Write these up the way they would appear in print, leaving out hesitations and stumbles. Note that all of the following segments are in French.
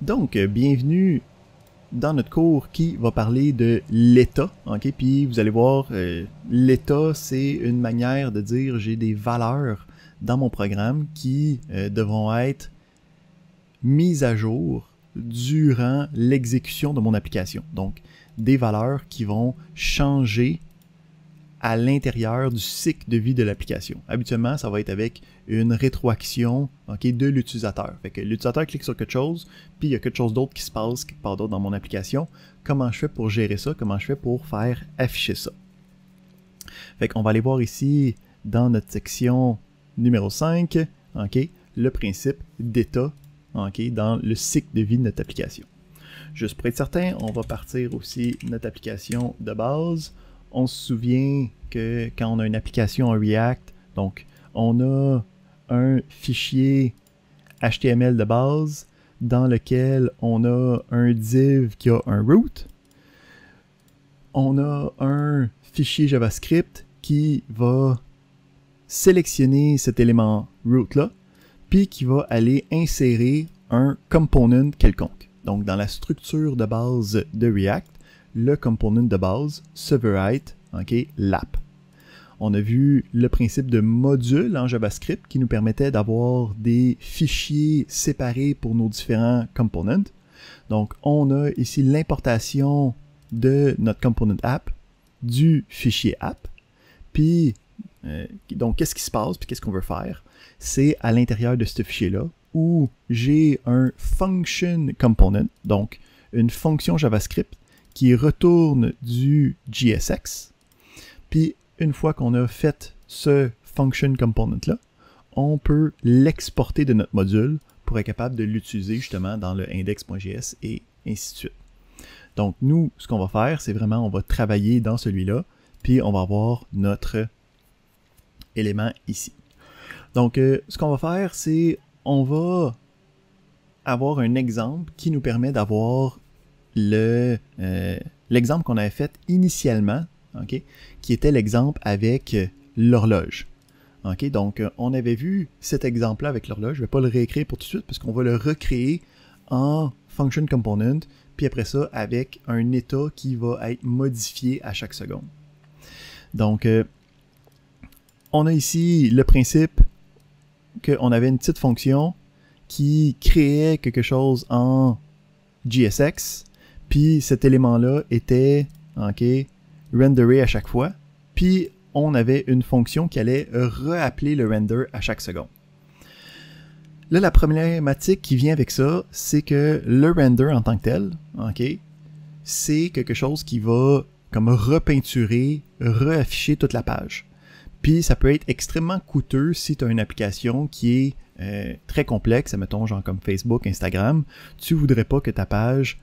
Donc, bienvenue dans notre cours qui va parler de l'état. Okay? Puis vous allez voir, l'état, c'est une manière de dire j'ai des valeurs dans mon programme qui devront être mises à jour durant l'exécution de mon application. Donc, des valeurs qui vont changer à l'intérieur du cycle de vie de l'application. Habituellement, ça va être avec une rétroaction de l'utilisateur. Fait que l'utilisateur clique sur quelque chose, puis il y a quelque chose d'autre qui se passe quelque part d'autre dans mon application. Comment je fais pour gérer ça? Comment je fais pour faire afficher ça? Fait qu'on va aller voir ici, dans notre section numéro 5, le principe d'état dans le cycle de vie de notre application. Juste pour être certain, on va partir aussi notre application de base. On se souvient que quand on a une application en React, donc on a un fichier HTML de base dans lequel on a un div qui a un root. On a un fichier JavaScript qui va sélectionner cet élément root-là, puis qui va aller insérer un component quelconque. Donc dans la structure de base de React, le component de base se veut être l'app. On a vu le principe de module en JavaScript qui nous permettait d'avoir des fichiers séparés pour nos différents components. Donc, on a ici l'importation de notre component app du fichier app. Puis, donc, qu'est-ce qui se passe puis qu'est-ce qu'on veut faire? C'est à l'intérieur de ce fichier-là où j'ai un function component, donc une fonction JavaScript qui retourne du JSX. Puis, une fois qu'on a fait ce function component-là, on peut l'exporter de notre module pour être capable de l'utiliser justement dans le index.js et ainsi de suite. Donc, nous, ce qu'on va faire, c'est vraiment, on va travailler dans celui-là, puis on va avoir notre élément ici. Donc, ce qu'on va faire, c'est, on va avoir un exemple qui nous permet d'avoir l'exemple qu'on avait fait initialement, qui était l'exemple avec l'horloge. Donc, on avait vu cet exemple-là avec l'horloge. Je ne vais pas le réécrire pour tout de suite parce qu'on va le recréer en function component, puis après ça, avec un état qui va être modifié à chaque seconde. Donc, on a ici le principe qu'on avait une petite fonction qui créait quelque chose en JSX, puis cet élément-là était renderé à chaque fois, puis on avait une fonction qui allait reappeler le render à chaque seconde. Là, la problématique qui vient avec ça, c'est que le render en tant que tel, c'est quelque chose qui va comme repeinturer, reafficher toute la page. Puis ça peut être extrêmement coûteux si tu as une application qui est très complexe, mettons genre comme Facebook, Instagram. Tu voudrais pas que ta page,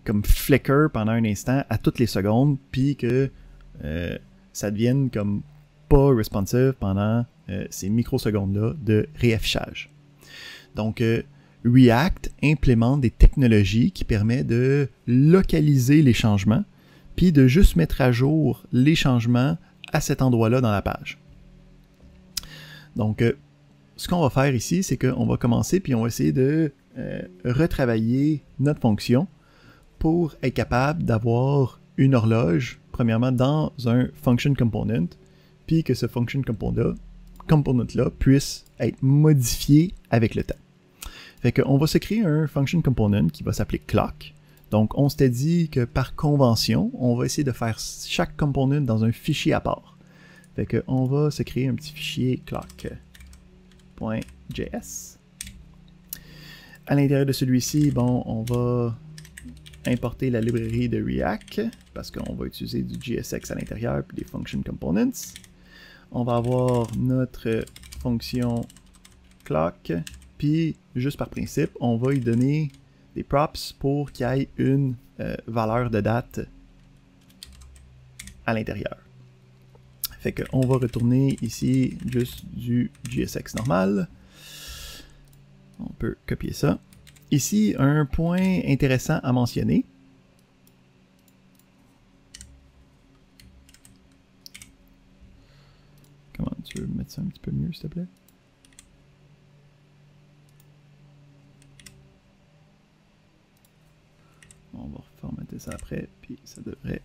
comme flicker pendant un instant à toutes les secondes, puis que ça devienne comme pas responsive pendant ces microsecondes-là de réaffichage. Donc, React implémente des technologies qui permettent de localiser les changements, puis de juste mettre à jour les changements à cet endroit-là dans la page. Donc, ce qu'on va faire ici, c'est qu'on va commencer, puis on va essayer de retravailler notre fonction pour être capable d'avoir une horloge, premièrement, dans un function component, puis que ce function component-là puisse être modifié avec le temps. Fait qu'on va se créer un function component qui va s'appeler clock. Donc, on s'était dit que par convention, on va essayer de faire chaque component dans un fichier à part. Fait qu'on va se créer un petit fichier clock.js. À l'intérieur de celui-ci, bon, on va importer la librairie de React parce qu'on va utiliser du JSX à l'intérieur puis des function components. On va avoir notre fonction clock, puis juste par principe, on va y donner des props pour qu'il y ait une valeur de date à l'intérieur. Fait qu'on va retourner ici juste du JSX normal. On peut copier ça. Ici, un point intéressant à mentionner. Comment tu veux mettre ça un petit peu mieux, s'il te plaît? On va reformater ça après, puis ça devrait...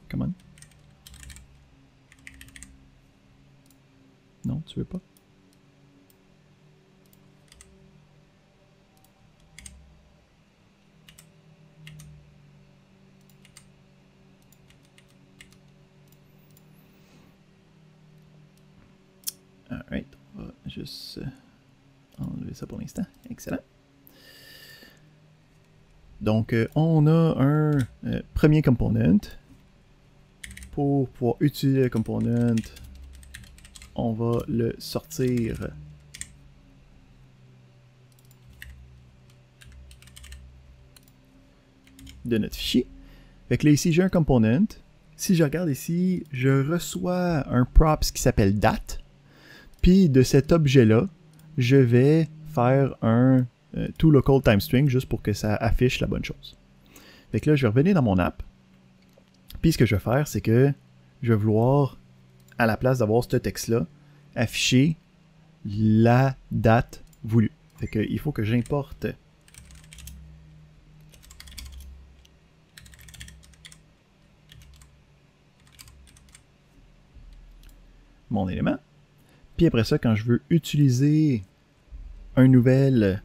Come on. Non, tu veux pas? Alright, on va juste enlever ça pour l'instant. Excellent. Donc, on a un premier component. Pour pouvoir utiliser le component, on va le sortir de notre fichier. Fait que là, ici, j'ai un component. Si je regarde ici, je reçois un props qui s'appelle date. Puis de cet objet-là, je vais faire un toLocalTimeString juste pour que ça affiche la bonne chose. Fait que là, je vais revenir dans mon app. Puis ce que je vais faire, c'est que je vais vouloir, à la place d'avoir ce texte-là, afficher la date voulue. Fait que il faut que j'importe mon élément. Puis après ça, quand je veux utiliser un nouvel...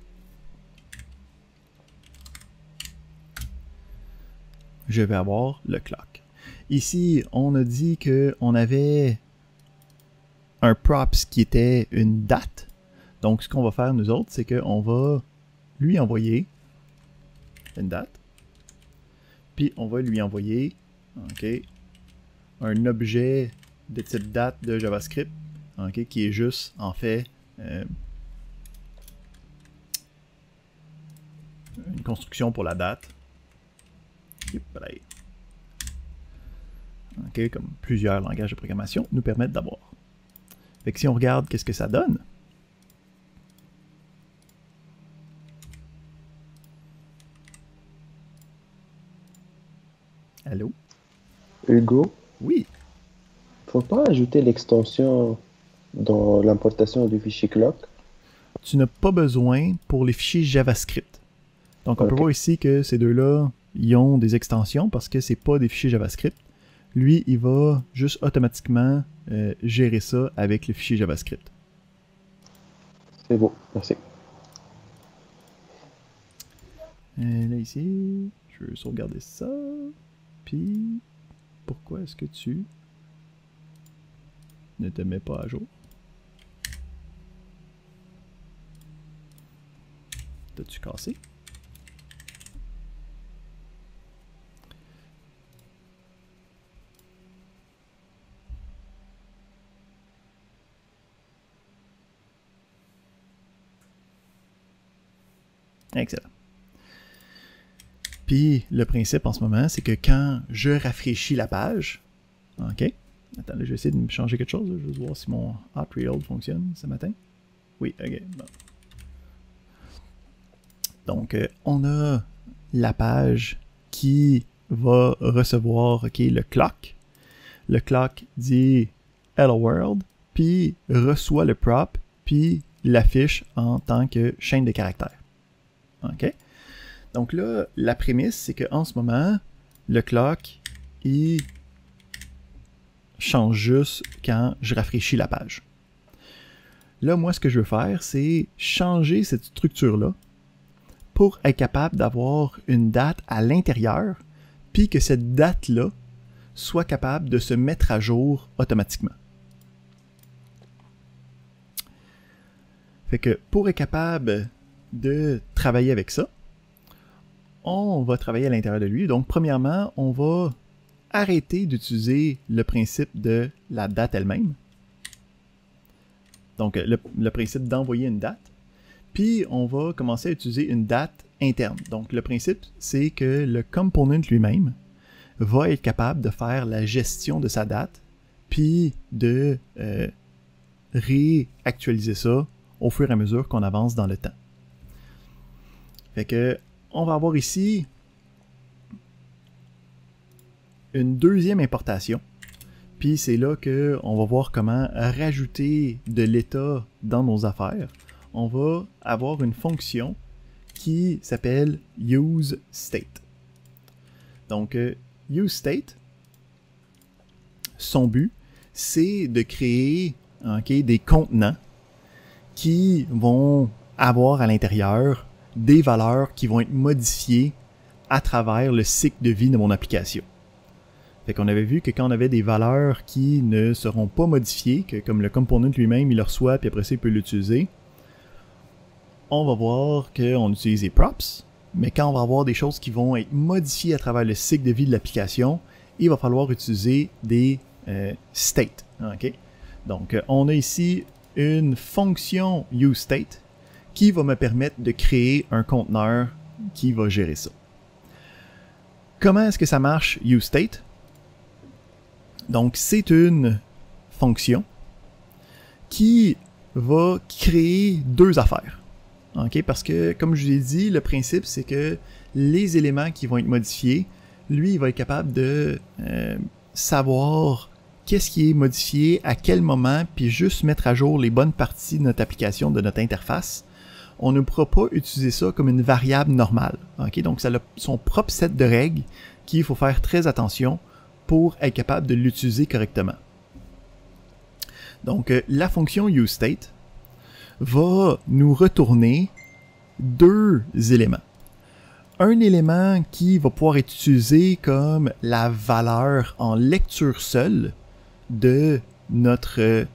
je vais avoir le clock. Ici, on a dit qu'on avait un props qui était une date. Donc, ce qu'on va faire, nous autres, c'est qu'on va lui envoyer une date. Puis, on va lui envoyer un objet de type date de JavaScript qui est juste, en fait, une construction pour la date. Comme plusieurs langages de programmation nous permettent d'avoir. Fait que si on regarde qu'est-ce que ça donne, allô? Hugo, Oui. faut pas ajouter l'extension dans l'importation du fichier clock. Tu n'as pas besoin pour les fichiers JavaScript. Donc on peut voir ici que ces deux-là, ils ont des extensions parce que c'est pas des fichiers JavaScript. Lui, il va juste automatiquement gérer ça avec le fichier JavaScript. C'est beau, merci. Là ici, je veux sauvegarder ça. Puis, pourquoi est-ce que tu ne te mets pas à jour? T'as-tu cassé? Excellent. Puis le principe en ce moment, c'est que quand je rafraîchis la page, OK? Attends, là, je vais essayer de me changer quelque chose. Je vais voir si mon hot reload fonctionne ce matin. Oui, OK. Bon. Donc, on a la page qui va recevoir le clock. Le clock dit Hello World, puis reçoit le prop, puis l'affiche en tant que chaîne de caractères. OK? Donc là, la prémisse, c'est qu'en ce moment, le clock, il change juste quand je rafraîchis la page. Là, moi, ce que je veux faire, c'est changer cette structure-là pour être capable d'avoir une date à l'intérieur, puis que cette date-là soit capable de se mettre à jour automatiquement. Fait que pour être capable de travailler avec ça, on va travailler à l'intérieur de lui. Donc, premièrement, on va arrêter d'utiliser le principe de la date elle-même. Donc, le principe d'envoyer une date. Puis, on va commencer à utiliser une date interne. Donc, le principe, c'est que le component lui-même va être capable de faire la gestion de sa date, puis de réactualiser ça au fur et à mesure qu'on avance dans le temps. Fait que, on va avoir ici une deuxième importation. Puis c'est là qu'on va voir comment rajouter de l'état dans nos affaires. on va avoir une fonction qui s'appelle useState. Donc, useState, son but, c'est de créer des contenants qui vont avoir à l'intérieur des valeurs qui vont être modifiées à travers le cycle de vie de mon application. Fait qu'on avait vu que quand on avait des valeurs qui ne seront pas modifiées, que comme le component lui-même, il le reçoit, puis après ça, il peut l'utiliser, on va voir qu'on utilise des props, mais quand on va avoir des choses qui vont être modifiées à travers le cycle de vie de l'application, il va falloir utiliser des states. Okay? Donc, on a ici une fonction useState qui va me permettre de créer un conteneur qui va gérer ça. Comment est-ce que ça marche, useState? Donc, c'est une fonction qui va créer deux affaires. Okay? Parce que, comme je vous ai dit, le principe, c'est que les éléments qui vont être modifiés, lui, il va être capable de savoir qu'est-ce qui est modifié, à quel moment, puis juste mettre à jour les bonnes parties de notre application, de notre interface. On ne pourra pas utiliser ça comme une variable normale. Okay? Donc, ça a son propre set de règles qu'il faut faire très attention pour être capable de l'utiliser correctement. Donc, la fonction useState va nous retourner deux éléments. Un élément qui va pouvoir être utilisé comme la valeur en lecture seule de notre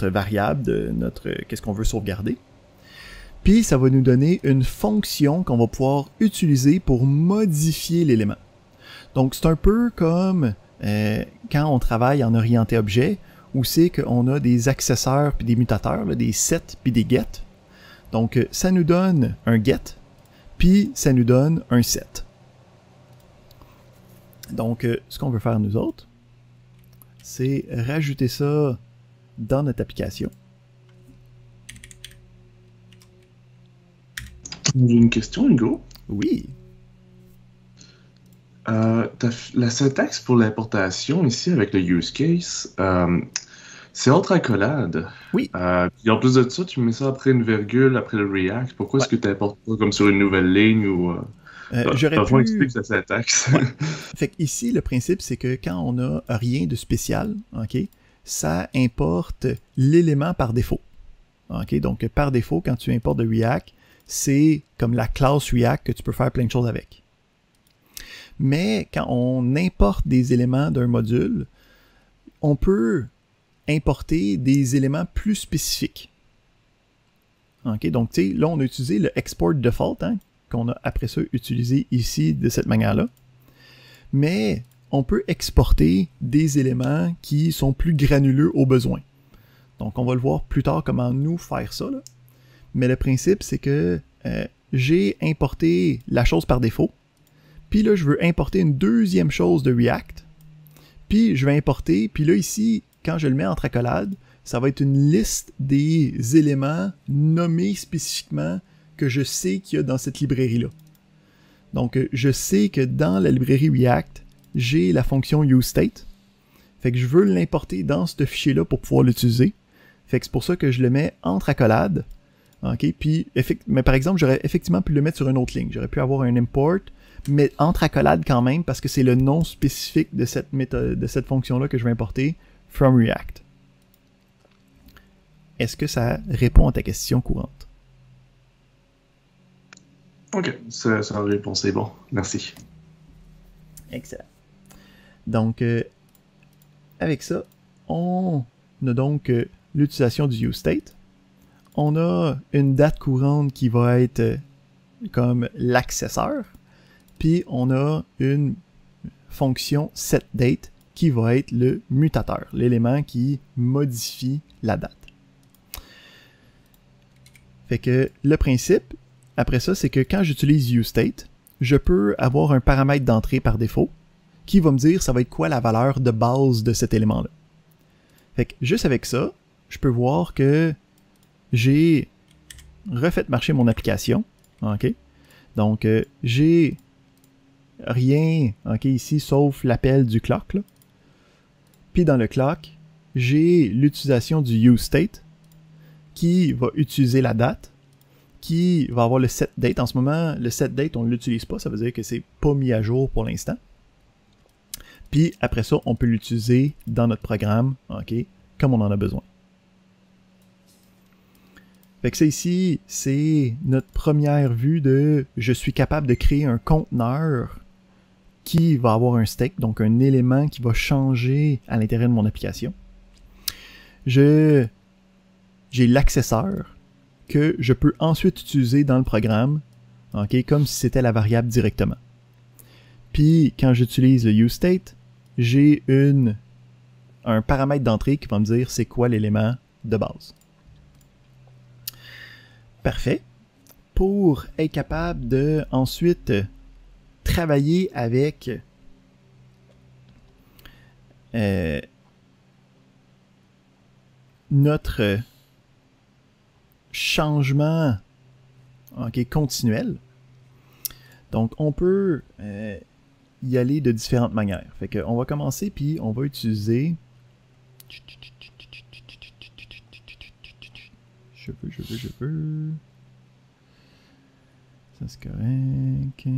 variable, de notre qu'est-ce qu'on veut sauvegarder. Puis, ça va nous donner une fonction qu'on va pouvoir utiliser pour modifier l'élément. Donc, c'est un peu comme quand on travaille en orienté objet, où c'est qu'on a des accesseurs puis des mutateurs, là, des sets puis des get. Donc, ça nous donne un get, puis ça nous donne un set. Donc, ce qu'on veut faire nous autres, c'est rajouter ça dans notre application. J'ai une question, Hugo. Oui. La syntaxe pour l'importation ici avec le use case, c'est entre accolades. Oui. Puis en plus de ça, tu mets ça après une virgule, après le React. Pourquoi est-ce que tu n'importes pas comme sur une nouvelle ligne ou... J'aurais pu... expliquer sa syntaxe. Ouais. Fait que ici, le principe, c'est que quand on n'a rien de spécial, okay, ça importe l'élément par défaut. Okay? Donc, par défaut, quand tu importes de React, c'est comme la classe React que tu peux faire plein de choses avec. Mais quand on importe des éléments d'un module, on peut importer des éléments plus spécifiques. Okay? Donc, tu sais, là, on a utilisé le export default, hein, qu'on a après ça utilisé ici de cette manière-là. Mais on peut exporter des éléments qui sont plus granuleux au besoin. Donc, on va le voir plus tard comment nous faire ça, là. Mais le principe, c'est que j'ai importé la chose par défaut. Puis là, je veux importer une deuxième chose de React. Puis je vais importer, puis là ici, quand je le mets entre accolades, ça va être une liste des éléments nommés spécifiquement que je sais qu'il y a dans cette librairie-là. Donc, je sais que dans la librairie React, j'ai la fonction useState. Fait que je veux l'importer dans ce fichier-là pour pouvoir l'utiliser. Fait que c'est pour ça que je le mets entre accolades. Okay? Puis, mais par exemple, j'aurais effectivement pu le mettre sur une autre ligne. J'aurais pu avoir un import, mais entre accolades quand même, parce que c'est le nom spécifique de cette méthode, de cette fonction-là que je vais importer from React. Est-ce que ça répond à ta question courante? Ok, ça répond, c'est bon. Merci. Excellent. Donc, avec ça, on a donc l'utilisation du useState. On a une date courante qui va être comme l'accesseur. Puis, on a une fonction setDate qui va être le mutateur, l'élément qui modifie la date. Fait que le principe, après ça, c'est que quand j'utilise useState, je peux avoir un paramètre d'entrée par défaut qui va me dire ça va être quoi la valeur de base de cet élément-là. Fait que juste avec ça, je peux voir que j'ai refait marcher mon application. OK? Donc, j'ai rien ici sauf l'appel du clock. Là. Puis dans le clock, j'ai l'utilisation du useState. qui va utiliser la date, qui va avoir le set date. En ce moment, le set date, on ne l'utilise pas, ça veut dire que c'est pas mis à jour pour l'instant. Puis après ça, on peut l'utiliser dans notre programme, ok, comme on en a besoin. Fait que ça ici, c'est notre première vue de je suis capable de créer un conteneur qui va avoir un state, donc un élément qui va changer à l'intérieur de mon application. J'ai l'accesseur que je peux ensuite utiliser dans le programme, okay, comme si c'était la variable directement. Puis quand j'utilise le useState, j'ai un paramètre d'entrée qui va me dire c'est quoi l'élément de base. Parfait. Pour être capable de ensuite travailler avec notre changement continuel. Donc, on peut y aller de différentes manières. Fait que on va commencer, puis on va utiliser... Je veux... Ça, c'est correct.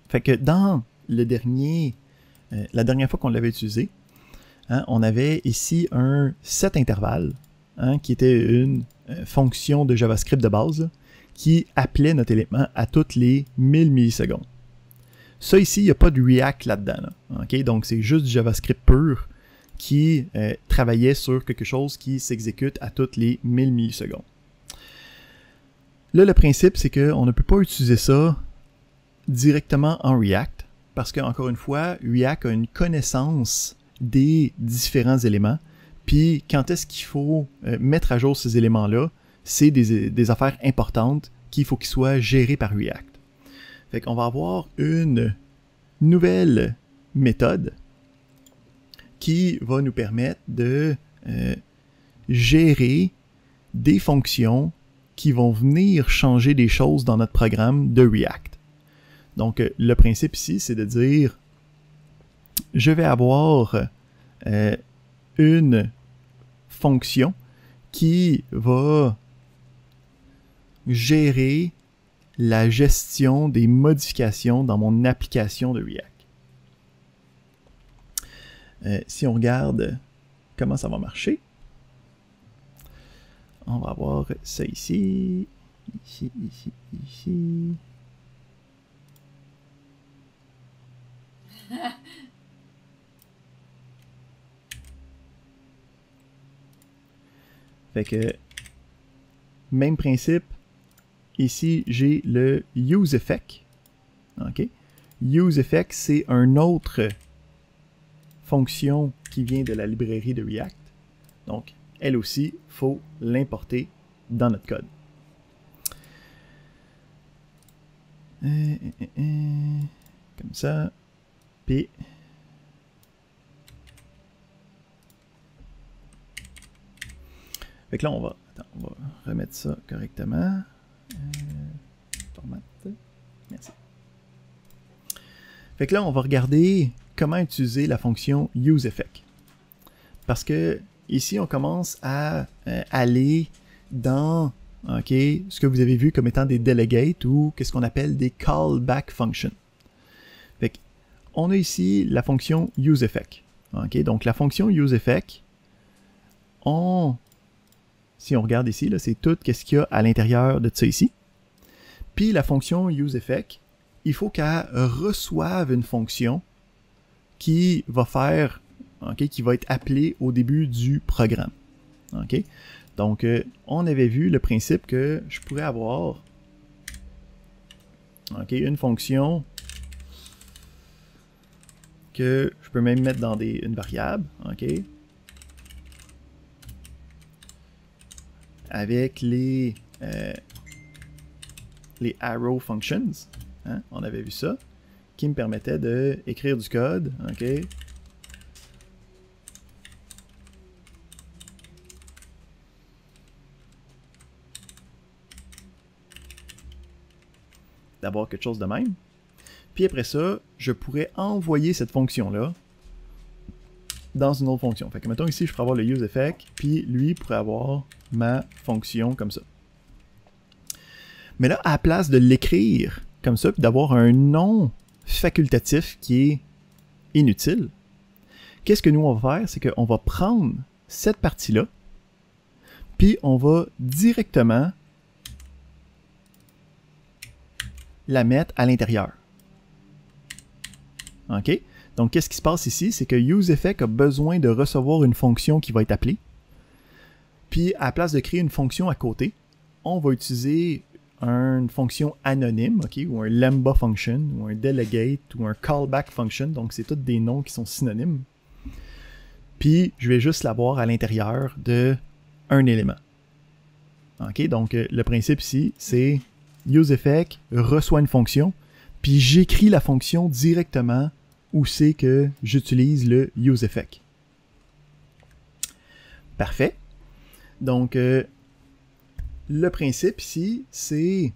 Fait que dans le dernier... la dernière fois qu'on l'avait utilisé, hein, on avait ici un set intervalle, hein, qui était une fonction de JavaScript de base qui appelait notre élément à toutes les 1000 millisecondes. Ça ici, il n'y a pas de React là-dedans. Là, okay? Donc c'est juste du JavaScript pur qui travaillait sur quelque chose qui s'exécute à toutes les 1000 millisecondes. Là, le principe, c'est qu'on ne peut pas utiliser ça directement en React parce que, encore une fois, React a une connaissance des différents éléments. Puis, quand est-ce qu'il faut mettre à jour ces éléments-là, c'est des affaires importantes qu'il faut qu'ils soient gérés par React. Fait qu'on va avoir une nouvelle méthode qui va nous permettre de gérer des fonctions qui vont venir changer des choses dans notre programme de React. Donc, le principe ici, c'est de dire, je vais avoir une fonction qui va gérer la gestion des modifications dans mon application de React. Si on regarde comment ça va marcher, on va avoir ça ici, ici, ici, ici. Fait que, même principe, ici j'ai le useEffect. OK? useEffect, c'est une autre fonction qui vient de la librairie de React. Donc, elle aussi, il faut l'importer dans notre code. Comme ça. Puis, fait que là, on va remettre ça correctement. Format. Merci. Fait que là, on va regarder comment utiliser la fonction useEffect. Parce que ici, on commence à aller dans ce que vous avez vu comme étant des delegates ou qu'est-ce qu'on appelle des callback functions. Fait que, on a ici la fonction useEffect. Donc la fonction useEffect, si on regarde ici, c'est tout ce qu'il y a à l'intérieur de ça ici. Puis la fonction useEffect, il faut qu'elle reçoive une fonction qui va faire, qui va être appelée au début du programme. Donc, on avait vu le principe que je pourrais avoir une fonction que je peux même mettre dans une variable, avec les arrow functions, hein, on avait vu ça, qui me permettait d'écrire du code, d'avoir quelque chose de même. Puis après ça, je pourrais envoyer cette fonction-là dans une autre fonction. Fait que mettons ici, je pourrais avoir le useEffect, puis lui pourrait avoir ma fonction comme ça. Mais là, à la place de l'écrire comme ça, puis d'avoir un nom facultatif qui est inutile, qu'est-ce que nous on va faire? C'est qu'on va prendre cette partie-là, puis on va directement la mettre à l'intérieur. OK? Donc, qu'est-ce qui se passe ici? C'est que useEffect a besoin de recevoir une fonction qui va être appelée. Puis, à la place de créer une fonction à côté, on va utiliser une fonction anonyme, OK? Ou un lambda function, ou un delegate, ou un callback function. Donc, c'est tous des noms qui sont synonymes. Puis, je vais juste l'avoir à l'intérieur d'un élément. OK? Donc, le principe ici, c'est useEffect reçoit une fonction, puis j'écris la fonction directement où c'est que j'utilise le useEffect. Parfait. Donc, le principe ici, c'est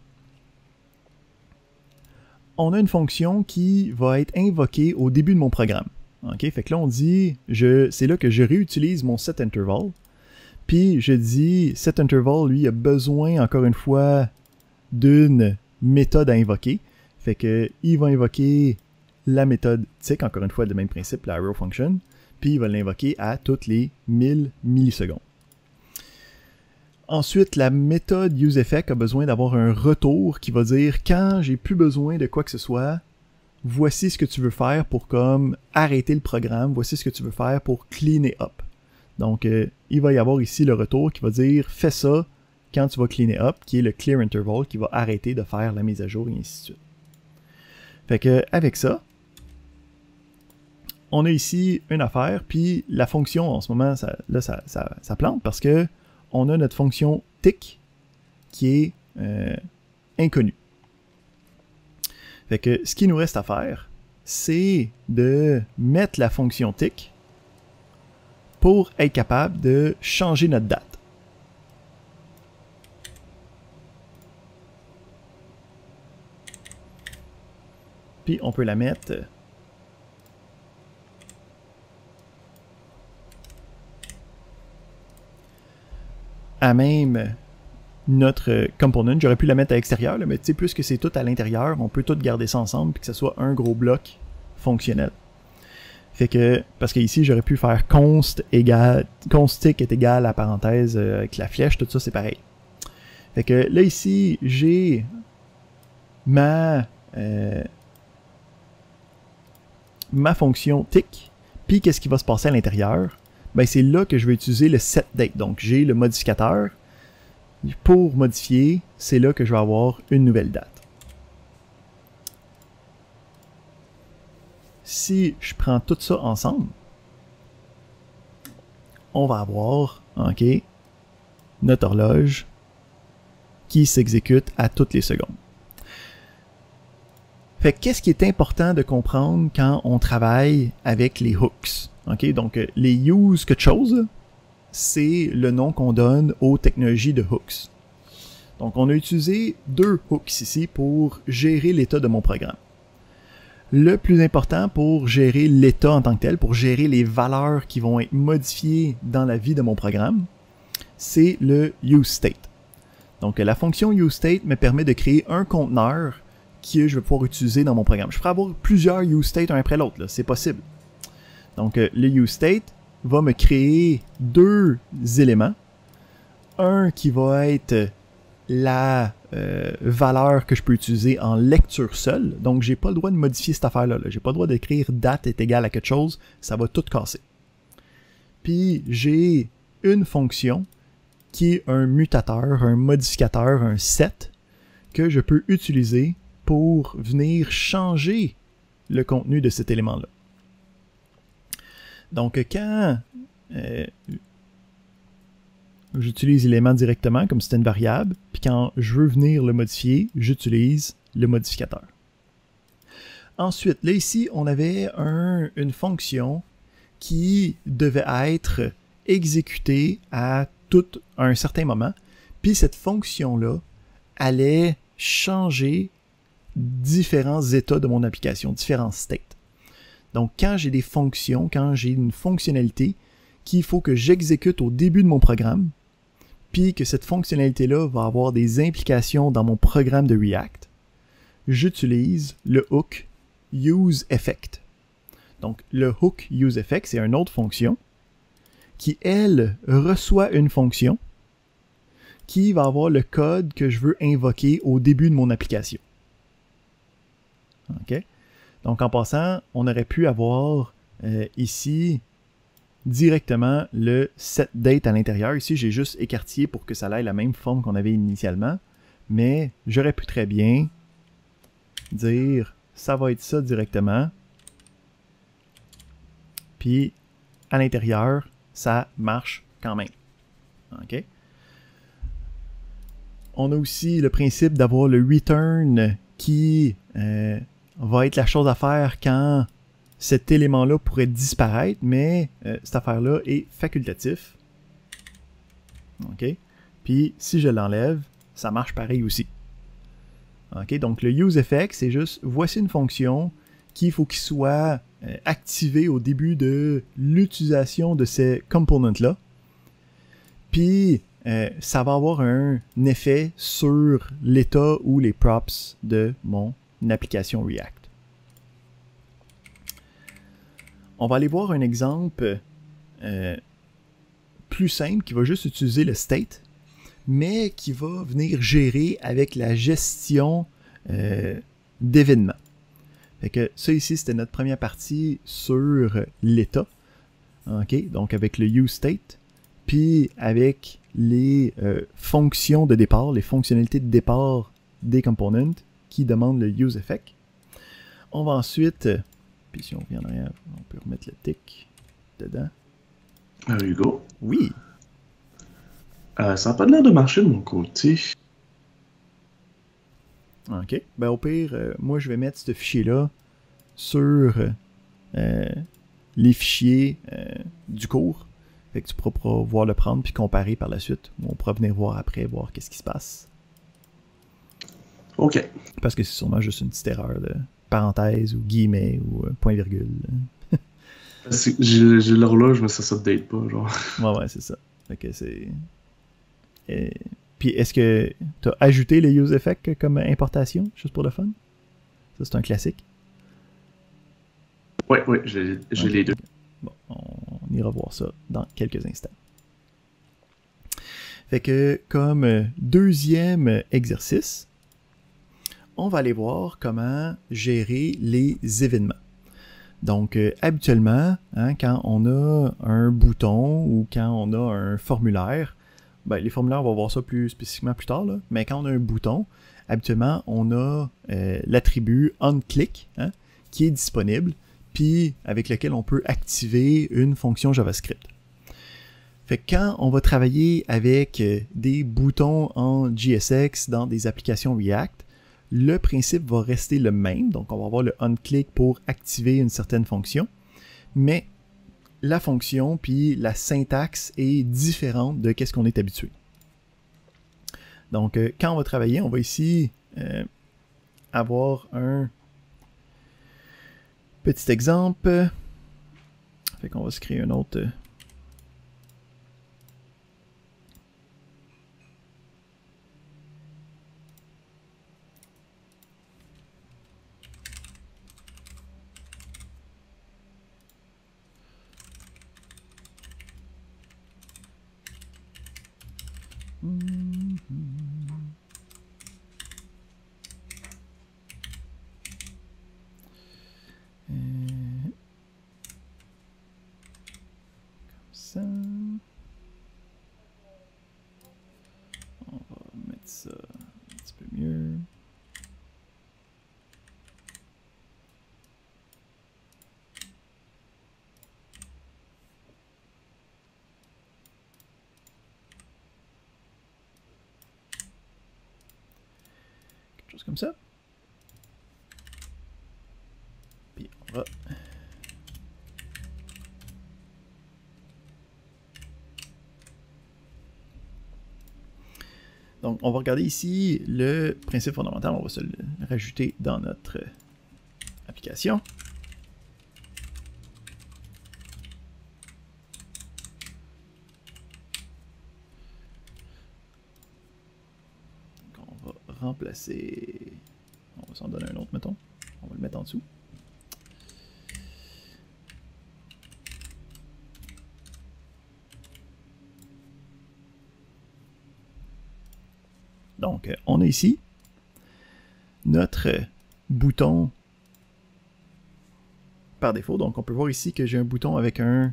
on a une fonction qui va être invoquée au début de mon programme. OK? Fait que là, on dit, c'est là que je réutilise mon setInterval. Puis, je dis, setInterval, lui, a besoin, encore une fois, d'une méthode à invoquer. Fait que, il va invoquer la méthode tick, encore une fois, le même principe, la arrow function. Puis, il va l'invoquer à toutes les 1000 millisecondes. Ensuite, la méthode useEffect a besoin d'avoir un retour qui va dire quand j'ai plus besoin de quoi que ce soit, voici ce que tu veux faire pour comme arrêter le programme, voici ce que tu veux faire pour cleaner up. Donc, il va y avoir ici le retour qui va dire fais ça quand tu vas cleaner up, qui est le clear interval qui va arrêter de faire la mise à jour et ainsi de suite. Fait que avec ça, on a ici une affaire, puis la fonction en ce moment, ça plante parce que on a notre fonction tick qui est inconnue. Fait que ce qui nous reste à faire, c'est de mettre la fonction tick pour être capable de changer notre date. Puis on peut la mettre à même notre component. J'aurais pu la mettre à l'extérieur, mais tu sais, puisque c'est tout à l'intérieur, on peut tout garder ça ensemble puis que ce soit un gros bloc fonctionnel. Fait que, parce que ici, j'aurais pu faire const tick est égal à parenthèse avec la flèche, tout ça, c'est pareil. Fait que là, ici, j'ai ma fonction tick, puis qu'est-ce qui va se passer à l'intérieur? Ben, c'est là que je vais utiliser le setDate. Donc, j'ai le modificateur. Pour modifier, c'est là que je vais avoir une nouvelle date. Si je prends tout ça ensemble, on va avoir, OK, notre horloge qui s'exécute à toutes les secondes. Fait qu'est-ce qui est important de comprendre quand on travaille avec les hooks? OK, donc les use quelque chose, c'est le nom qu'on donne aux technologies de hooks. Donc on a utilisé deux hooks ici pour gérer l'état de mon programme. Le plus important pour gérer l'état en tant que tel, pour gérer les valeurs qui vont être modifiées dans la vie de mon programme, c'est le useState. Donc la fonction useState me permet de créer un conteneur que je vais pouvoir utiliser dans mon programme. Je pourrais avoir plusieurs useState un après l'autre, c'est possible. Donc le useState va me créer deux éléments. Un qui va être la valeur que je peux utiliser en lecture seule. Donc, j'ai pas le droit de modifier cette affaire-là. J'ai pas le droit d'écrire date est égale à quelque chose. Ça va tout casser. Puis, j'ai une fonction qui est un mutateur, un modificateur, un set que je peux utiliser pour venir changer le contenu de cet élément-là. Donc, quand j'utilise l'élément directement comme c'était une variable, puis quand je veux venir le modifier, j'utilise le modificateur. Ensuite, là ici, on avait une fonction qui devait être exécutée à tout un certain moment, puis cette fonction-là allait changer différents états de mon application, différents states. Donc, quand j'ai des fonctions, quand j'ai une fonctionnalité qu'il faut que j'exécute au début de mon programme, puis que cette fonctionnalité-là va avoir des implications dans mon programme de React, j'utilise le hook useEffect. Donc, le hook useEffect, c'est une autre fonction qui, elle, reçoit une fonction qui va avoir le code que je veux invoquer au début de mon application. OK? Donc, en passant, on aurait pu avoir ici directement le setDate à l'intérieur. Ici, j'ai juste écartillé pour que ça ait la même forme qu'on avait initialement. Mais j'aurais pu très bien dire ça va être ça directement. Puis, à l'intérieur, ça marche quand même. OK? On a aussi le principe d'avoir le return qui va être la chose à faire quand cet élément-là pourrait disparaître, mais cette affaire-là est facultatif. OK? Puis, si je l'enlève, ça marche pareil aussi. OK? Donc, le useEffect, c'est juste, voici une fonction qu'il faut qu'il soit activé au début de l'utilisation de ces components-là. Puis, ça va avoir un effet sur l'état ou les props de mon application React. On va aller voir un exemple plus simple qui va juste utiliser le state, mais qui va venir gérer avec la gestion d'événements. Fait que ça ici, c'était notre première partie sur l'état. OK? Donc avec le useState, puis avec les fonctions de départ, les fonctionnalités de départ des components qui demandent le useEffect. On va ensuite, puis si on revient en arrière, on peut remettre le tick dedans. Hugo? Oui. Ça n'a pas l'air de marcher de mon côté. OK. Ben au pire, moi je vais mettre ce fichier-là sur les fichiers du cours. Fait que tu pourras pouvoir le prendre puis comparer par la suite. On pourra venir voir après, voir qu'est-ce qui se passe. OK. Parce que c'est sûrement juste une petite erreur de parenthèse ou guillemets ou point virgule. J'ai l'horloge, mais ça update pas, genre. Ouais, c'est ça. Fait que c'est... Puis est-ce que tu as ajouté les useEffect comme importation, juste pour le fun? Ça, c'est un classique. Oui, j'ai les deux. Bon, on ira voir ça dans quelques instants. Fait que comme deuxième exercice, on va aller voir comment gérer les événements. Donc, habituellement, quand on a un bouton ou quand on a un formulaire, ben, les formulaires, on va voir ça plus spécifiquement plus tard, là, mais quand on a un bouton, habituellement, on a l'attribut onClick qui est disponible, puis avec lequel on peut activer une fonction JavaScript. Fait que quand on va travailler avec des boutons en JSX dans des applications React, le principe va rester le même. Donc, on va avoir le onClick pour activer une certaine fonction, mais la fonction puis la syntaxe est différente de ce qu'on est habitué. Donc, quand on va travailler, on va ici avoir un petit exemple. Fait qu'on va se créer un autre. Comme ça. On va mettre ça un petit peu mieux. Quelque chose comme ça. Puis on va... Donc, on va regarder ici le principe fondamental. On va se le rajouter dans notre application. remplacer... On va s'en donner un autre, mettons. On va le mettre en dessous. Donc, on a ici notre bouton par défaut. Donc, on peut voir ici que j'ai un bouton avec un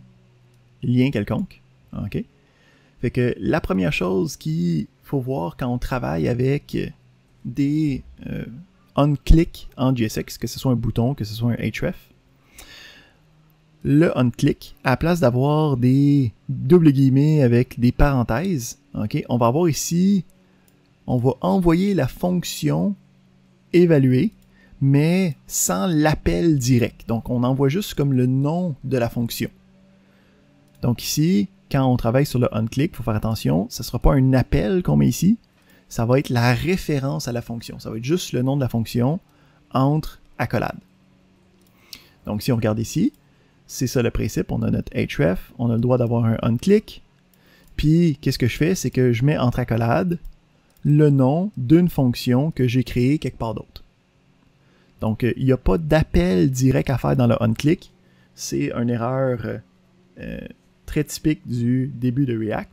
lien quelconque. OK? Fait que la première chose qu'il faut voir quand on travaille avec des on-click en JSX, que ce soit un bouton, que ce soit un href, le on-click, à la place d'avoir des double guillemets avec des parenthèses, OK, on va avoir ici, on va envoyer la fonction évaluer, mais sans l'appel direct. Donc, on envoie juste comme le nom de la fonction. Donc ici, quand on travaille sur le onClick, il faut faire attention, ce ne sera pas un appel qu'on met ici, ça va être la référence à la fonction. Ça va être juste le nom de la fonction entre accolades. Donc si on regarde ici, c'est ça le principe, on a notre href, on a le droit d'avoir un onClick, puis qu'est-ce que je fais, c'est que je mets entre accolades le nom d'une fonction que j'ai créée quelque part d'autre. Donc il n'y a pas d'appel direct à faire dans le onClick, c'est une erreur très typique du début de React.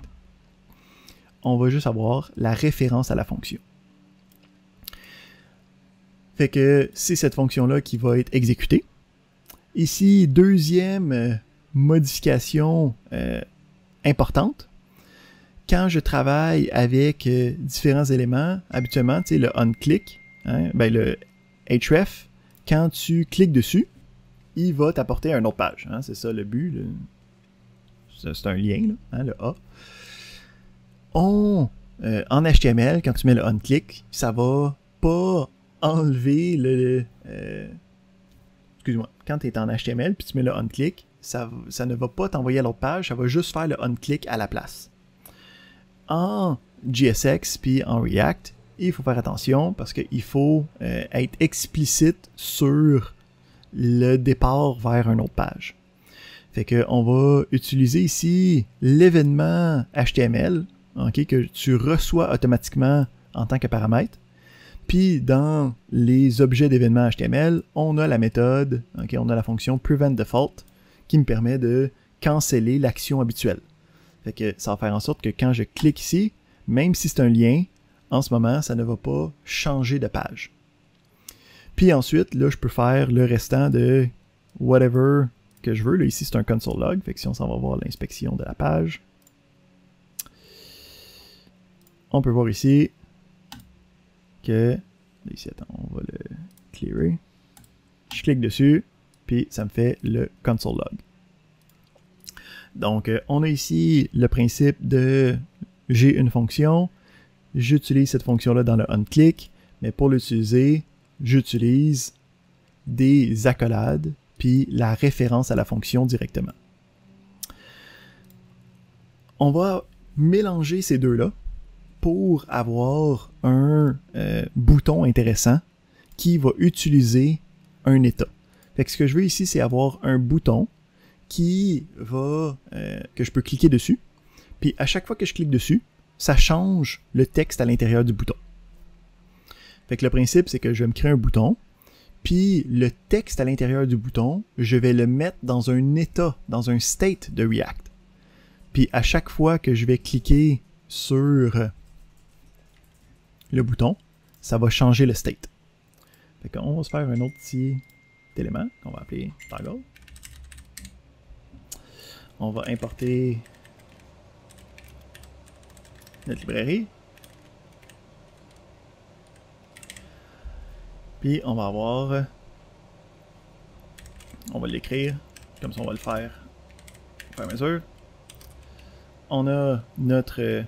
On va juste avoir la référence à la fonction. Fait que c'est cette fonction-là qui va être exécutée. Ici, deuxième modification importante. Quand je travaille avec différents éléments, habituellement, tu sais, le onClick, hein, ben le href, quand tu cliques dessus, il va t'apporter à une autre page. Hein, c'est ça le but. C'est un lien, là, hein, le A. En HTML, quand tu mets le onClick, ça va pas enlever le excuse-moi, quand tu es en HTML puis tu mets le onClick, ça ne va pas t'envoyer à l'autre page, ça va juste faire le onClick à la place. En JSX puis en React, il faut faire attention parce qu'il faut être explicite sur le départ vers une autre page. Fait que on va utiliser ici l'événement HTML, okay, que tu reçois automatiquement en tant que paramètre. Puis dans les objets d'événements HTML, on a la méthode, okay, on a la fonction preventDefault qui me permet de canceller l'action habituelle. Fait que ça va faire en sorte que quand je clique ici, même si c'est un lien, en ce moment, ça ne va pas changer de page. Puis ensuite, là, je peux faire le restant de whatever que je veux. Là, ici, c'est un console log. Fait que si on s'en va voir l'inspection de la page, on peut voir ici que... Ici, attends, on va le clearer. Je clique dessus, puis ça me fait le console log. Donc, on a ici le principe de j'ai une fonction, j'utilise cette fonction-là dans le onClick, mais pour l'utiliser, j'utilise des accolades, puis la référence à la fonction directement. On va mélanger ces deux-là pour avoir un bouton intéressant qui va utiliser un état. Fait que ce que je veux ici, c'est avoir un bouton qui va que je peux cliquer dessus. Puis à chaque fois que je clique dessus, ça change le texte à l'intérieur du bouton. Fait que le principe, c'est que je vais me créer un bouton, puis le texte à l'intérieur du bouton, je vais le mettre dans un état, dans un state de React. Puis à chaque fois que je vais cliquer sur le bouton, ça va changer le state. Fait qu'on va se faire un autre petit élément qu'on va appeler toggle. On va importer notre librairie. Puis on va avoir, on va l'écrire, comme ça on va le faire au fur et à mesure. On a notre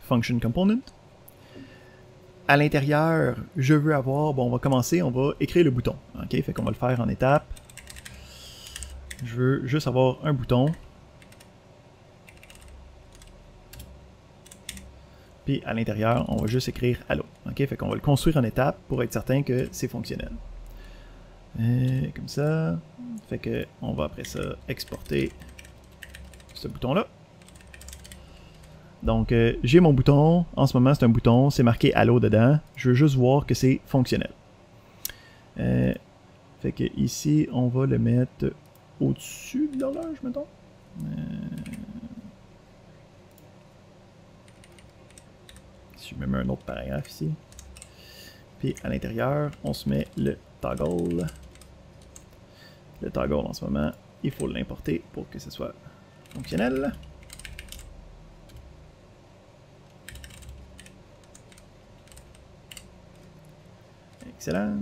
function component. À l'intérieur, je veux avoir, bon on va commencer, on va écrire le bouton. Ok, fait qu'on va le faire en étapes. Je veux juste avoir un bouton. Puis à l'intérieur, on va juste écrire Allo. Ok, fait qu'on va le construire en étapes pour être certain que c'est fonctionnel. Comme ça. Fait que on va après ça exporter ce bouton-là. Donc, j'ai mon bouton. En ce moment, c'est un bouton. C'est marqué Allo dedans. Je veux juste voir que c'est fonctionnel. Fait que ici, on va le mettre au-dessus de l'horloge, mettons. Si je me mets un autre paragraphe ici. Puis à l'intérieur, on se met le toggle. Le toggle en ce moment, il faut l'importer pour que ce soit fonctionnel. Excellent.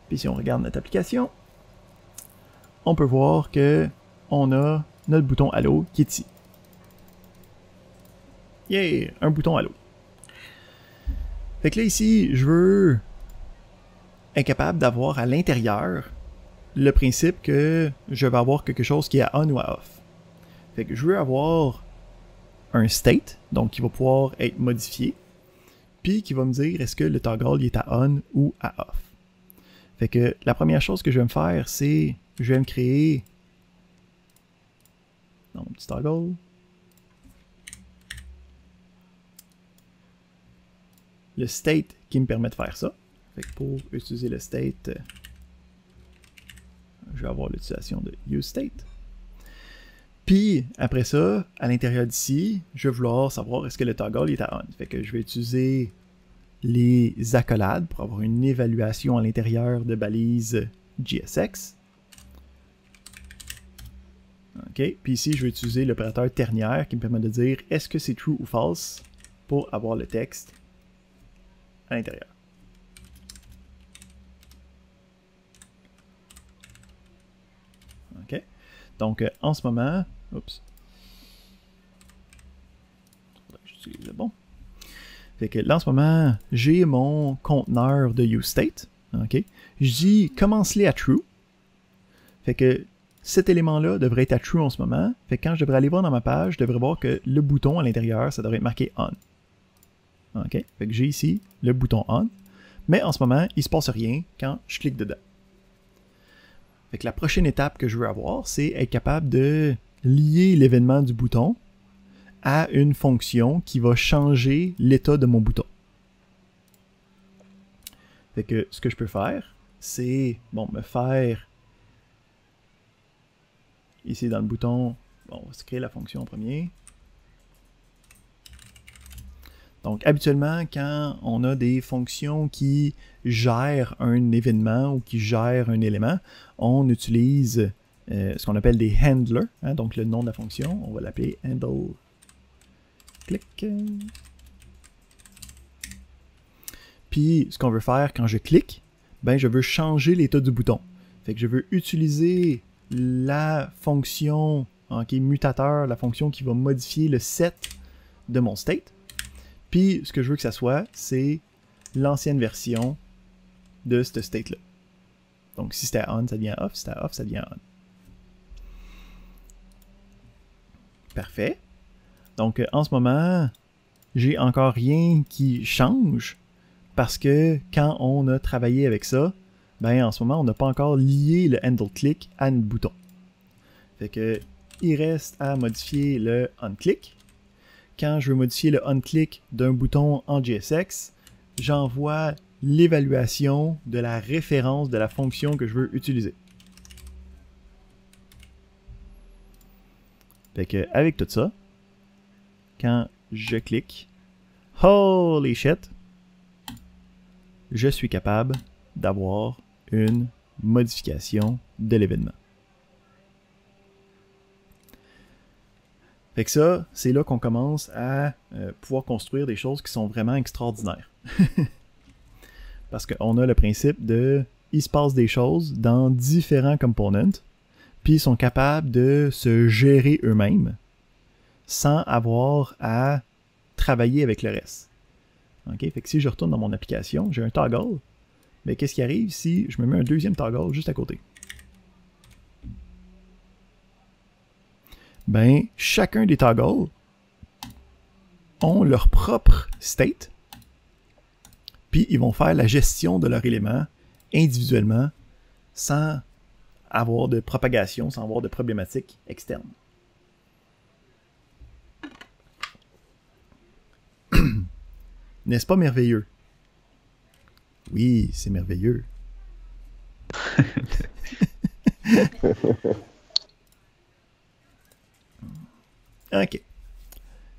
Puis si on regarde notre application, on peut voir que on a notre bouton Allo qui est ici. Yeah! Un bouton Allo. Fait que là ici, je veux être capable d'avoir à l'intérieur le principe que je vais avoir quelque chose qui est à on ou à off. Fait que je veux avoir un state, donc qui va pouvoir être modifié, puis qui va me dire est-ce que le toggle il est à on ou à off. Fait que la première chose que je vais me faire, c'est je vais me créer mon petit toggle. Le state qui me permet de faire ça. Fait que pour utiliser le state, je vais avoir l'utilisation de useState. Puis, après ça, à l'intérieur d'ici, je vais vouloir savoir est-ce que le toggle est à on. Fait que je vais utiliser les accolades pour avoir une évaluation à l'intérieur de balises JSX. OK. Puis ici, je vais utiliser l'opérateur ternaire qui me permet de dire est-ce que c'est true ou false pour avoir le texte à l'intérieur. OK. Donc, en ce moment, oups. J'utilise le bon. Fait que là, en ce moment, j'ai mon conteneur de useState. OK. Je dis commence-les à true. Fait que cet élément-là devrait être à true en ce moment. Fait que quand je devrais aller voir dans ma page, je devrais voir que le bouton à l'intérieur, ça devrait être marqué on. OK. Fait que j'ai ici le bouton on. Mais en ce moment, il ne se passe rien quand je clique dedans. Fait que la prochaine étape que je veux avoir, c'est être capable de lier l'événement du bouton à une fonction qui va changer l'état de mon bouton. Fait que ce que je peux faire, c'est me faire ici dans le bouton, on va se créer la fonction en premier. Donc, habituellement, quand on a des fonctions qui gèrent un événement ou qui gèrent un élément, on utilise ce qu'on appelle des handlers. Hein, donc, le nom de la fonction, on va l'appeler handle. Clic. Puis, ce qu'on veut faire quand je clique, ben, je veux changer l'état du bouton. Fait que je veux utiliser la fonction mutateur, la fonction qui va modifier le set de mon state. Puis, ce que je veux que ça soit, c'est l'ancienne version de ce state-là. Donc, si c'était on, ça devient off. Si c'était off, ça devient on. Parfait. Donc, en ce moment, j'ai encore rien qui change parce que quand on a travaillé avec ça, ben, en ce moment, on n'a pas encore lié le handle click à notre bouton. Fait que, il reste à modifier le onClick. Quand je veux modifier le onClick d'un bouton en JSX, j'envoie l'évaluation de la référence de la fonction que je veux utiliser. Fait que avec tout ça, quand je clique, holy shit, je suis capable d'avoir une modification de l'événement. Fait que ça, c'est là qu'on commence à pouvoir construire des choses qui sont vraiment extraordinaires. Parce qu'on a le principe de, il se passe des choses dans différents components, puis ils sont capables de se gérer eux-mêmes sans avoir à travailler avec le reste. Okay? Fait que si je retourne dans mon application, j'ai un toggle, mais qu'est-ce qui arrive si je me mets un deuxième toggle juste à côté? Ben, chacun des toggles ont leur propre state, puis ils vont faire la gestion de leur élément individuellement sans avoir de propagation, sans avoir de problématiques externes. N'est-ce pas merveilleux? Oui, c'est merveilleux. OK.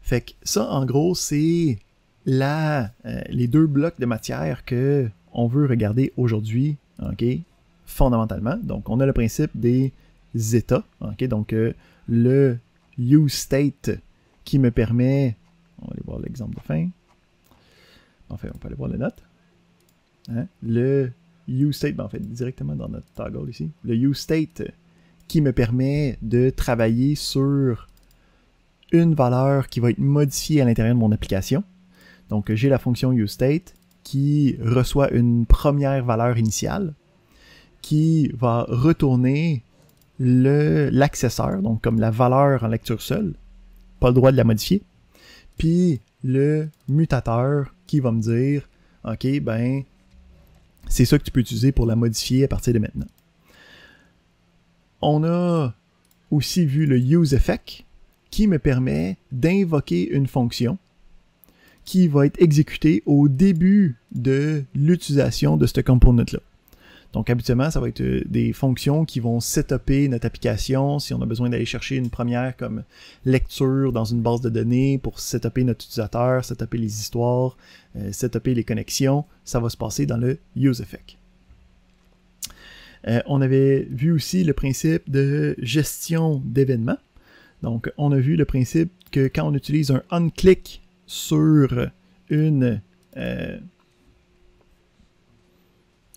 Fait que ça, en gros, c'est les deux blocs de matière que on veut regarder aujourd'hui, OK, fondamentalement. Donc, on a le principe des états, OK, donc le use state qui me permet, on va aller voir l'exemple de fin. Enfin, on peut aller voir les notes. Hein? Le use state, ben en fait, directement dans notre toggle ici. Le use state qui me permet de travailler sur une valeur qui va être modifiée à l'intérieur de mon application. Donc, j'ai la fonction useState qui reçoit une première valeur initiale qui va retourner l'accesseur, donc comme la valeur en lecture seule, pas le droit de la modifier, puis le mutateur qui va me dire « Ok, ben, c'est ça que tu peux utiliser pour la modifier à partir de maintenant. » On a aussi vu le useEffect qui me permet d'invoquer une fonction qui va être exécutée au début de l'utilisation de ce component-là. Donc, habituellement, ça va être des fonctions qui vont setuper notre application si on a besoin d'aller chercher une première comme lecture dans une base de données pour setuper notre utilisateur, setuper les histoires, setuper les connexions. Ça va se passer dans le useEffect. On avait vu aussi le principe de gestion d'événements. Donc, on a vu le principe que quand on utilise un onClick sur une...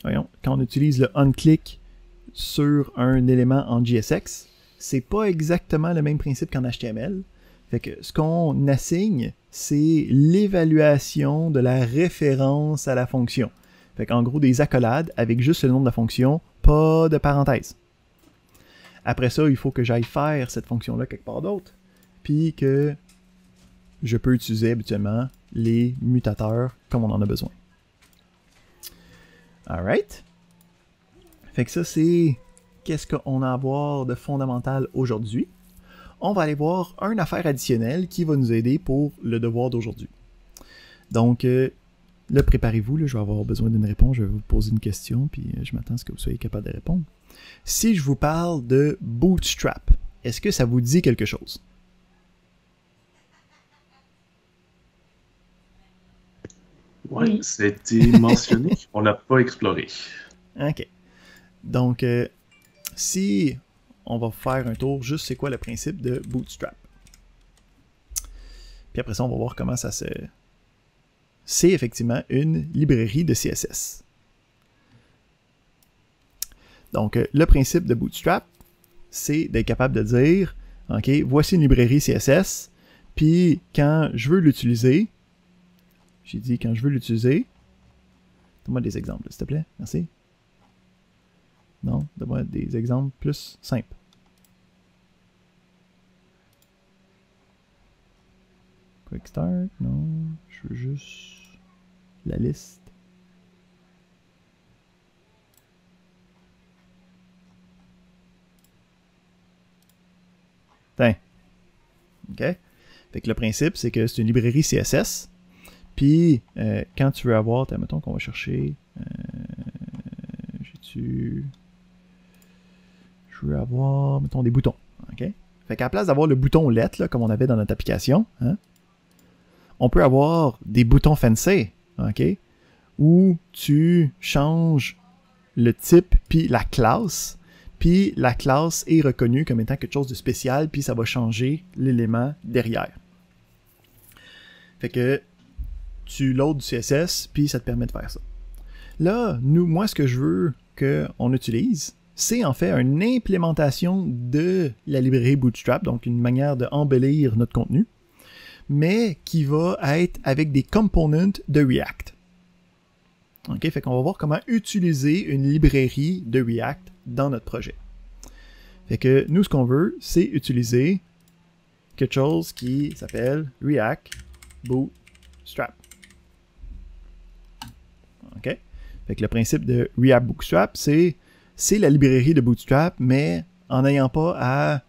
quand on utilise le onClick sur un élément en JSX, c'est pas exactement le même principe qu'en HTML. Fait que ce qu'on assigne, c'est l'évaluation de la référence à la fonction. Fait qu'en gros, des accolades avec juste le nom de la fonction, pas de parenthèse. Après ça, il faut que j'aille faire cette fonction-là quelque part d'autre, puis que je peux utiliser habituellement les mutateurs comme on en a besoin. Alright. Fait que ça, c'est qu'est-ce qu'on a à voir de fondamental aujourd'hui. On va aller voir une affaire additionnelle qui va nous aider pour le devoir d'aujourd'hui. Donc, là, préparez-vous, là, je vais avoir besoin d'une réponse, je vais vous poser une question, puis je m'attends à ce que vous soyez capable de répondre. Si je vous parle de Bootstrap, est-ce que ça vous dit quelque chose? Oui, c'était mentionné, on n'a pas exploré. OK. Donc, si on va faire un tour, juste c'est quoi le principe de Bootstrap. Puis après ça, on va voir comment ça se... C'est effectivement une librairie de CSS. Donc, le principe de Bootstrap, c'est d'être capable de dire, OK, voici une librairie CSS, puis quand je veux l'utiliser, j'ai dit quand je veux l'utiliser, donne-moi des exemples, s'il te plaît, merci. Non, donne-moi des exemples plus simples. Quick Start, non, je veux juste la liste. Tiens. OK? Fait que le principe, c'est que c'est une librairie CSS. Puis, quand tu veux avoir, mettons qu'on va chercher. Je veux avoir, mettons, des boutons. OK? Fait qu'à la place d'avoir le bouton lettre, là, comme on avait dans notre application, hein, on peut avoir des boutons fancy, OK? Où tu changes le type puis la classe. Puis la classe est reconnue comme étant quelque chose de spécial, puis ça va changer l'élément derrière. Fait que tu loads du CSS, puis ça te permet de faire ça. Là, moi, ce que je veux qu'on utilise, c'est en fait une implémentation de la librairie Bootstrap, donc une manière d'embellir notre contenu, mais qui va être avec des components de React. OK, fait qu'on va voir comment utiliser une librairie de React dans notre projet. Fait que nous, ce qu'on veut, c'est utiliser quelque chose qui s'appelle React Bootstrap. OK? Fait que le principe de React Bootstrap, c'est la librairie de Bootstrap, mais en n'ayant pas à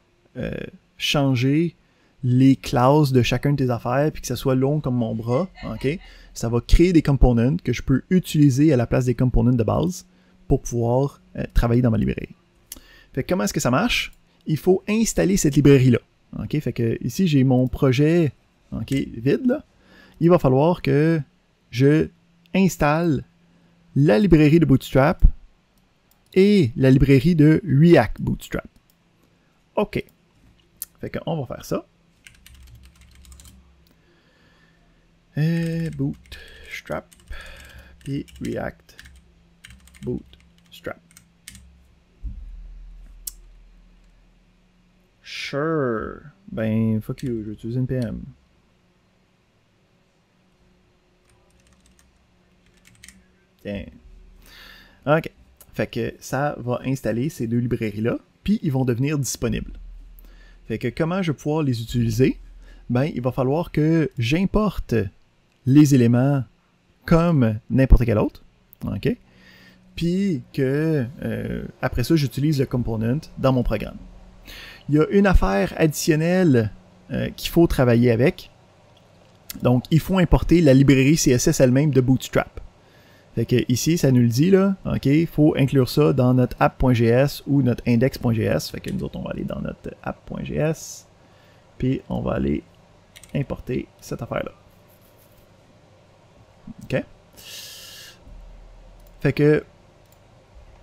changer les classes de chacun de tes affaires, puis que ça soit long comme mon bras, ok? Ça va créer des components que je peux utiliser à la place des components de base pour pouvoir travailler dans ma librairie. Fait que comment est-ce que ça marche? Il faut installer cette librairie-là. Ok? Fait que ici, j'ai mon projet vide, là. Il va falloir que je installe la librairie de Bootstrap et la librairie de React Bootstrap. OK. Fait qu'on va faire ça. Bootstrap puis React Bootstrap. Sure. Ben, fuck you, je vais utiliser une PM. Tiens. OK. Fait que ça va installer ces deux librairies-là, puis ils vont devenir disponibles. Fait que comment je vais pouvoir les utiliser? Ben, il va falloir que j'importe les éléments comme n'importe quel autre. OK? Puis que après ça, j'utilise le component dans mon programme. Il y a une affaire additionnelle qu'il faut travailler avec. Donc, il faut importer la librairie CSS elle-même de Bootstrap. Fait que ici, ça nous le dit, là. OK, il faut inclure ça dans notre app.js ou notre index.js. Fait que nous autres, on va aller dans notre app.js. Puis, on va aller importer cette affaire-là. OK? Fait que,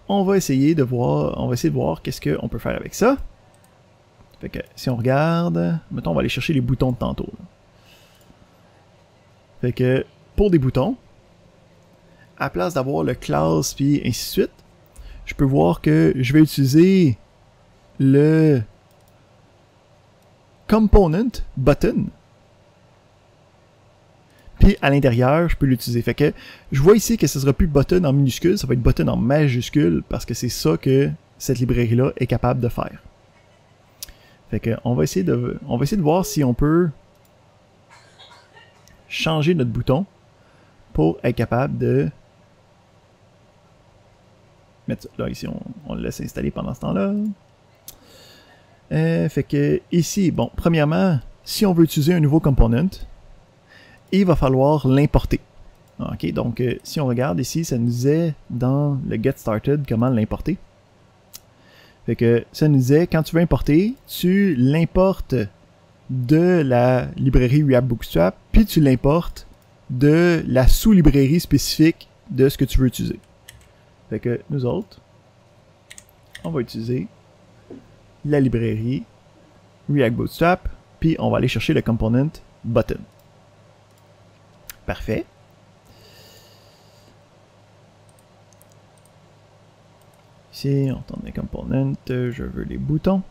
on va essayer de voir qu'est-ce qu'on peut faire avec ça. Fait que, si on regarde, mettons, on va aller chercher les boutons de tantôt, là. Fait que, pour des boutons, à place d'avoir le class puis ainsi de suite, je peux voir que je vais utiliser le component button. Puis à l'intérieur, je peux l'utiliser. Fait que je vois ici que ce sera plus button en minuscule, ça va être button en majuscule parce que c'est ça que cette librairie-là est capable de faire. Fait que on va essayer de voir si on peut changer notre bouton pour être capable de mettre ça. Là, ici, on le laisse installer pendant ce temps-là. Fait que ici, bon, premièrement, si on veut utiliser un nouveau component, il va falloir l'importer. OK, donc si on regarde ici, ça nous disait dans le Get Started comment l'importer. Fait que ça nous disait, quand tu veux importer, tu l'importes de la librairie React Bootstrap, puis tu l'importes de la sous-librairie spécifique de ce que tu veux utiliser. Fait que nous autres, on va utiliser la librairie React Bootstrap, puis on va aller chercher le component button. Parfait. Ici, on tourne les components, je veux les boutons.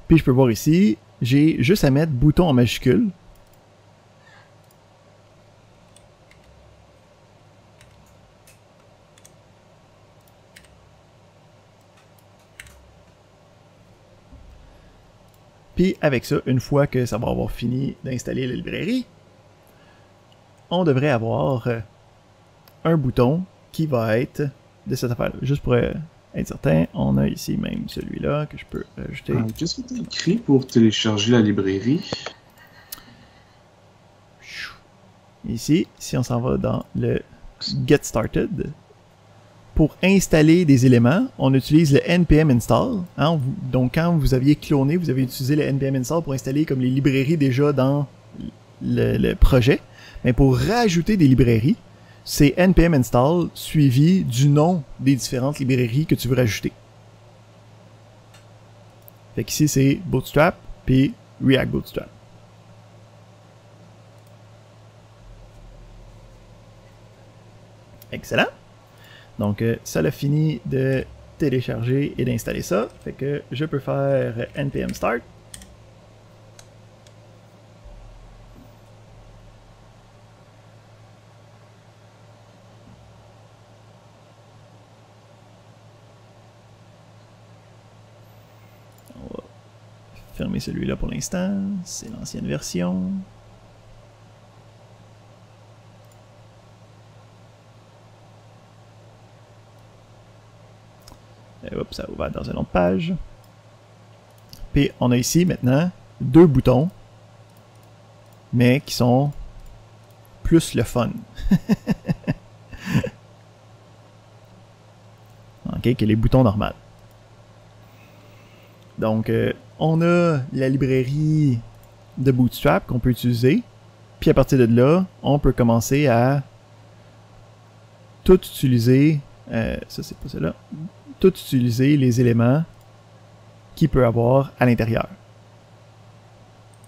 Puis je peux voir ici, j'ai juste à mettre bouton en majuscule. Puis avec ça, une fois que ça va avoir fini d'installer la librairie, on devrait avoir un bouton qui va être de cette affaire-là. Juste pour être certain, on a ici même celui-là que je peux ajouter. Qu'est-ce que tu as écrit pour télécharger la librairie? Ici, si on s'en va dans le Get Started, pour installer des éléments, on utilise le npm install. Hein, donc quand vous aviez cloné, vous avez utilisé le npm install pour installer comme les librairies déjà dans le projet. Mais pour rajouter des librairies, c'est npm install suivi du nom des différentes librairies que tu veux rajouter. Fait qu'ici c'est Bootstrap puis React Bootstrap. Excellent. Donc ça l'a fini de télécharger et d'installer ça. Fait que je peux faire npm start. On va fermer celui-là pour l'instant. C'est l'ancienne version. Et hop, ça a ouvert dans une autre page. Puis on a ici maintenant 2 boutons, mais qui sont plus le fun. OK, que les boutons normaux. Donc, on a la librairie de Bootstrap qu'on peut utiliser. Puis à partir de là, on peut commencer à tout utiliser. Ça, c'est pas cela. Tout utiliser les éléments qu'il peut avoir à l'intérieur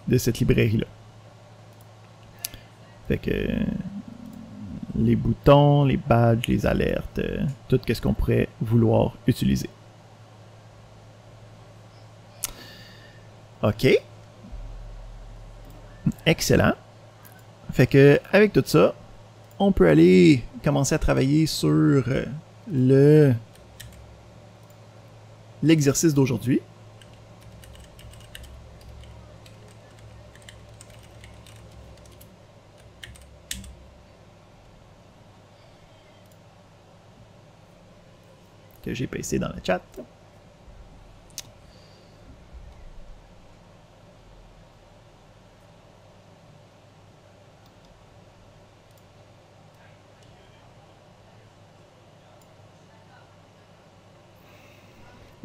de cette librairie-là. Fait que les boutons, les badges, les alertes, tout ce qu'on pourrait vouloir utiliser. OK. Excellent. Fait que avec tout ça, on peut aller commencer à travailler sur l'exercice d'aujourd'hui. Que j'ai pasté dans le chat.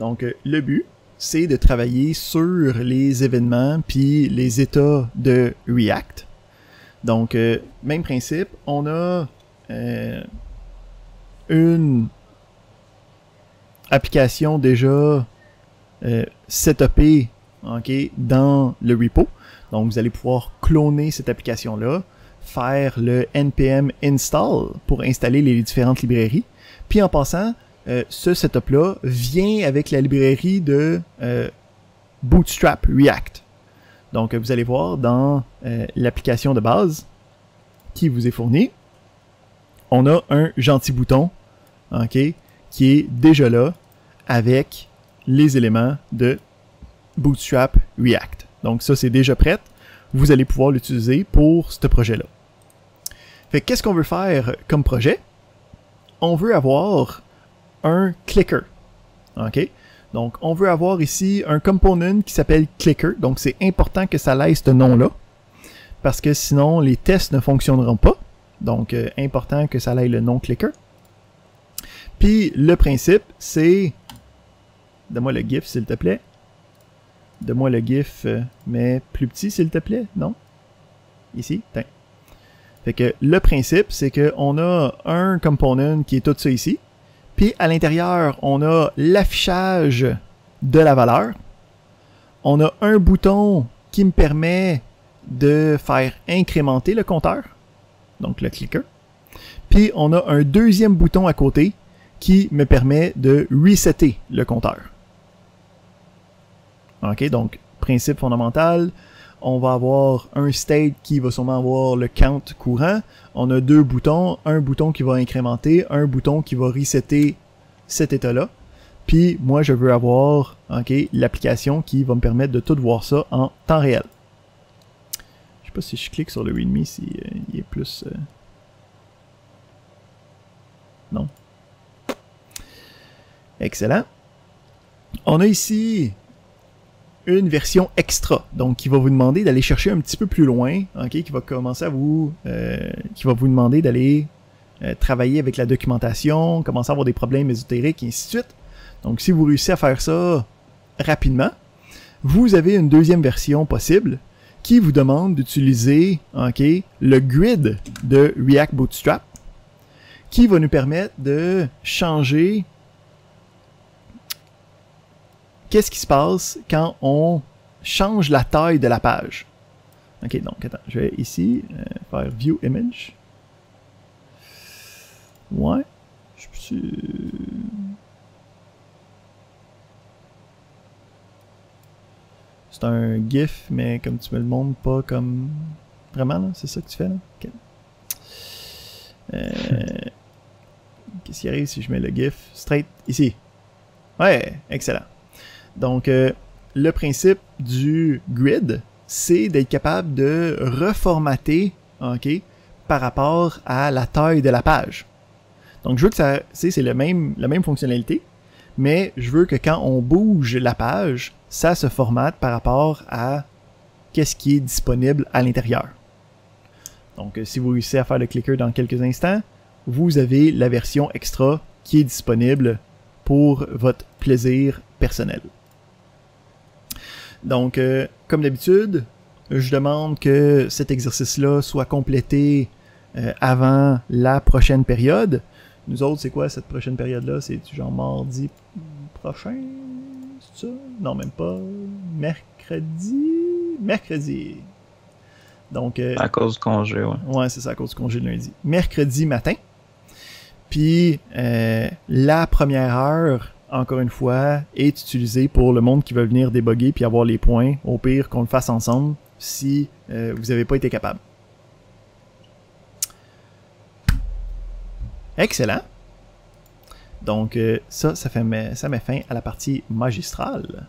Donc, le but, c'est de travailler sur les événements puis les états de React. Donc, même principe, on a une application déjà setupée, okay, dans le repo. Donc, vous allez pouvoir cloner cette application-là, faire le npm install pour installer les différentes librairies. Puis en passant, ce setup-là vient avec la librairie de Bootstrap React. Donc, vous allez voir dans l'application de base qui vous est fournie, on a un gentil bouton, okay, qui est déjà là avec les éléments de Bootstrap React. Donc, ça, c'est déjà prêt. Vous allez pouvoir l'utiliser pour ce projet-là. Fait qu'est-ce qu'on veut faire comme projet? On veut avoir un clicker. OK? Donc, on veut avoir ici un component qui s'appelle clicker. Donc, c'est important que ça ait ce nom-là. Parce que sinon, les tests ne fonctionneront pas. Donc, important que ça ait le nom clicker. Puis, le principe, c'est... Donne-moi le GIF, s'il te plaît. Donne-moi le GIF, mais plus petit, s'il te plaît. Non? Ici? Tiens. Fait que le principe, c'est qu'on a un component qui est tout ça ici. Puis à l'intérieur, on a l'affichage de la valeur. On a un bouton qui me permet de faire incrémenter le compteur. Donc le clicker. Puis on a un deuxième bouton à côté qui me permet de resetter le compteur. OK, donc principe fondamental. On va avoir un state qui va sûrement avoir le count courant. On a 2 boutons. Un bouton qui va incrémenter, un bouton qui va resetter cet état-là. Puis moi, je veux avoir, okay, l'application qui va me permettre de tout voir ça en temps réel. Je sais pas si je clique sur le readme, si il est plus... Non. Excellent. On a ici une version extra, donc qui va vous demander d'aller chercher un petit peu plus loin, okay, qui va commencer à vous, qui va vous demander d'aller travailler avec la documentation, commencer à avoir des problèmes ésotériques, et ainsi de suite. Donc, si vous réussissez à faire ça rapidement, vous avez une deuxième version possible qui vous demande d'utiliser, okay, le grid de React Bootstrap, qui va nous permettre de changer qu'est-ce qui se passe quand on change la taille de la page. Ok, donc attends, je vais ici faire View Image. Ouais, je suis... C'est un GIF, mais comme tu me le montres pas comme... Vraiment, là? C'est ça que tu fais, là? Ok. Qu'est-ce qui arrive si je mets le GIF straight ici? Ouais, excellent. Donc, le principe du grid, c'est d'être capable de reformater, okay, par rapport à la taille de la page. Donc, je veux que ça, c'est la même fonctionnalité, mais je veux que quand on bouge la page, ça se formate par rapport à qu'est-ce qui est disponible à l'intérieur. Donc, si vous réussissez à faire le clicker dans quelques instants, vous avez la version extra qui est disponible pour votre plaisir personnel. Donc, comme d'habitude, je demande que cet exercice-là soit complété avant la prochaine période. Nous autres, c'est quoi cette prochaine période-là? C'est genre mardi prochain? C'est ça? Non, même pas. Mercredi? Mercredi. Donc, à cause du congé, ouais. Ouais, c'est ça, à cause du congé de lundi. Mercredi matin. Puis, la première heure, encore une fois, est utilisée pour le monde qui veut venir débugger puis avoir les points. Au pire, qu'on le fasse ensemble si vous n'avez pas été capable. Excellent. Donc, ça met fin à la partie magistrale.